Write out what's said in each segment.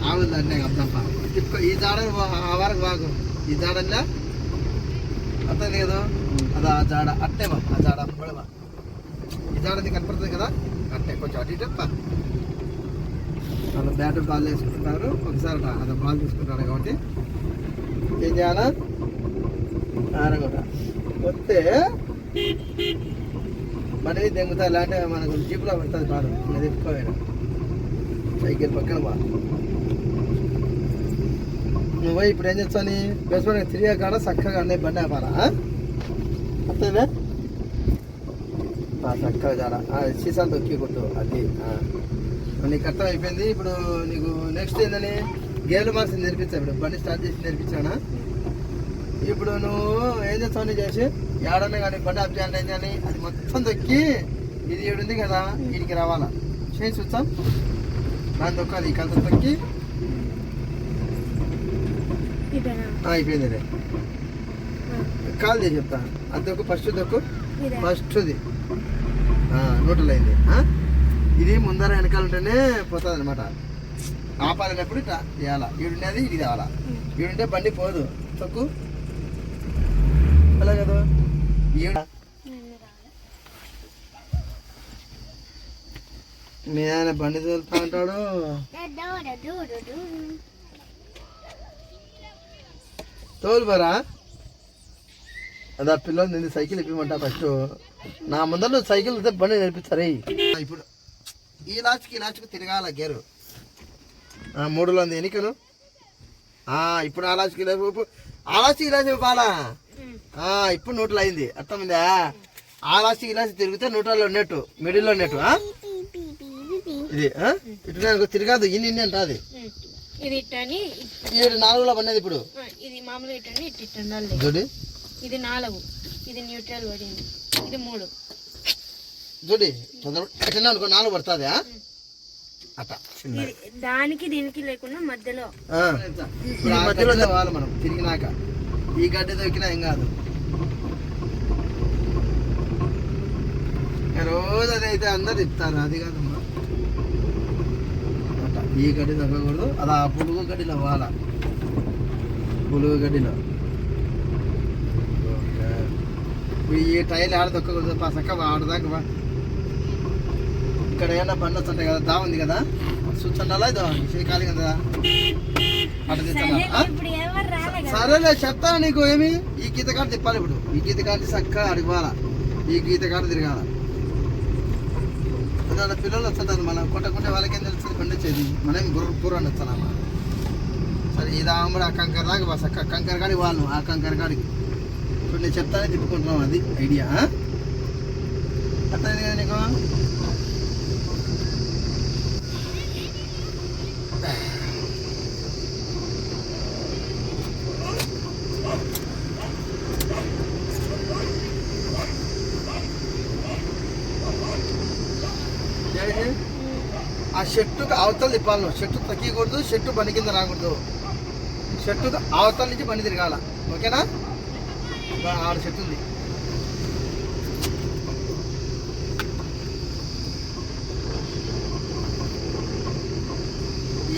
ఆవులు అన్నీ అబ్దప్ప ఈ జాడ ఆ వరకు బాగు ఈ జాడల్లా అర్థం కదా అది ఆ జాడ అట్టే బా ఆ జాడ బా ఈ జాడది కనపడుతుంది కదా అట్టే కొంచెం అటు ఇటు వాళ్ళు బ్యాట్ బాల్ వేసుకుంటారు ఒకసారి అది బాల్ తీసుకుంటారు కాబట్టి ఏం చేయాలా ఆరగొట్ట వస్తే మనవి దెంగుతా ఇలాంటి మనకు జీపులో పడుతుంది బాగా అది ఎక్కువ సైకిల్ పక్కన బా నువ్వు ఇప్పుడు ఏం చేస్తాను బేస్మెంట్ తిరిగే కాడ చక్కగా అన్నీ బండి ఆపాలా అంతేనా చక్కగా చాలా సీసాలు తొక్కి కొట్టు అది నీకు అర్థం అయిపోయింది. ఇప్పుడు నీకు నెక్స్ట్ ఏందని గేర్లు మార్క్స్ నేర్పించా ఇప్పుడు బండి స్టార్ట్ చేసి నేర్పించానా. ఇప్పుడు నువ్వు ఏం చేస్తావు నీ చేసి ఏడన్నా కానీ బండి ఆఫ్ చేయాలి కానీ అది మొత్తం తొక్కి ఇది ఏడుంది కదా వీడికి రావాలా చేసి వచ్చాం దాని తొక్కాలి ఈ కంత తొక్కి అయిపోయింది అదే కాల్ చేసి చెప్తా అది తొక్కు ఫస్ట్ది నూటలు అయింది. ఇది ముందర వెనకాల ఉంటేనే పోతుంది అనమాట. ఆపాలన్నప్పుడు ఇట్లా చేయాలా ఈడుండేది ఇది కావాలా ఈడుంటే బండి పోదు తొక్కు అలా కదా. మీ ఆయన బండి తోలుతా ఉంటాడు తోలుబారా అదే పిల్లలు నేను సైకిల్ ఇప్పమంటా ఫస్ట్ నా ముందర సైకిల్ బండి నేర్పిస్తారే. ఇప్పుడు ఈ లాచ్కి తిరగాల గేరు 3లో ఉంది ఎన్నికను ఇప్పుడు ఆ లాచ్కి ఇలాచి బాలా ఇప్పుడు 100 అయింది అర్థమైందా. ఆ లాచ్కి తిరిగితే 100లో ఉన్నట్టు మిడిల్లో ఉన్నట్టు ఇది ఇటు తిరగదు ఇన్ని అంట అది ఇది 4లో పడినది ఇప్పుడు ఇది మామూలుగా చూడు ఇది 4 ఇది న్యూట్రల్ పడింది ఇది 3 చూడి ఎట్లా అనుకో 4 పడుతుంది అట్లా దానికి దీనికి లేకుండా మధ్యలో వాళ్ళు మనం తిరిగినాక ఈ గడ్డి దొరికినా ఏం కాదు. రోజు అదైతే అందరు తిప్పుతారు అది కాదమ్మా అట్లా ఈ గడ్డి తగ్గకూడదు అది ఆ పులుగు గడ్డిలో వాల పులుగు గడ్డిలో ఈ టైర్లు ఆడ తొక్కకూడదు చక్క ఆడదాకా ఇక్కడ ఏమన్నా బండి వస్తుంటాయి కదా దా ఉంది కదా చూస్తుండాలా ఇదో కాదు కదా అట్లా తిప్పుతున్నా. సరేలే చెప్తాను నీకు ఏమి ఈ గీత కాడ తిప్పాలి ఇప్పుడు ఈ గీత కాడ చక్కగా అడిగిపోవాలా ఈ గీత కాడ తిరగాల అదే పిల్లలు వస్తుంటారు మనం కొట్టకుంటే వాళ్ళకేం తెలుస్తుంది బండి వచ్చేది మనం బుర్ర అని వస్తానమ్మా. సరే ఇది ఆమెడు ఆ కంకర దాకా బస్ అక్క కంకర కాడికి వాళ్ళు ఆ కంకర కాడికి ఇప్పుడు నేను చెప్తానే తిప్పుకుంటున్నాం అది ఐడియా అర్థమైంది కదా నీకు. ఆ షర్టుకు అవతల తిప్పాలి నువ్వు షర్టు తగ్గకూడదు షర్టు బండి కింద రాకూడదు షర్టుకు అవతల నుంచి బండి తిరగాల ఓకేనా. 6 షర్టు ఉంది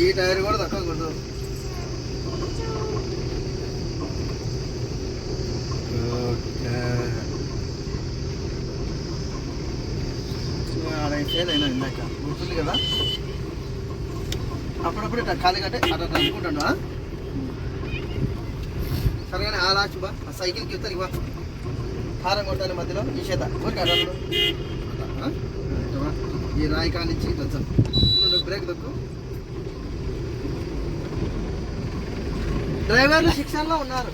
ఈ టైర్ కూడా తక్కకూడదు. ఏదైనా ఇందాక గుర్తుంది కదా అప్పుడప్పుడు ఇట్లా ఖాళీ కట్టే అట్లా అనుకుంటాడు సరేగానే ఆ లాచు బా ఆ సైకిల్కి వెళ్తాను బా హారం కొట్టాలి మధ్యలో ఈ చేత ఊరికి ఈ రాయి కానిచ్చి ఇట్లా వచ్చాను బ్రేక్ దొక్కు. డ్రైవర్లు శిక్షణలో ఉన్నారు.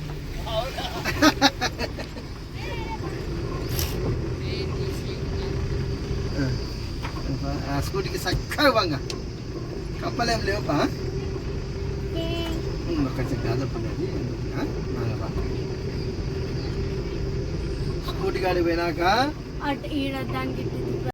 ఆ స్కూటీకి చక్కగా బాగా కప్పలేం లేవపా స్కూటీ కాడికి పోయినాక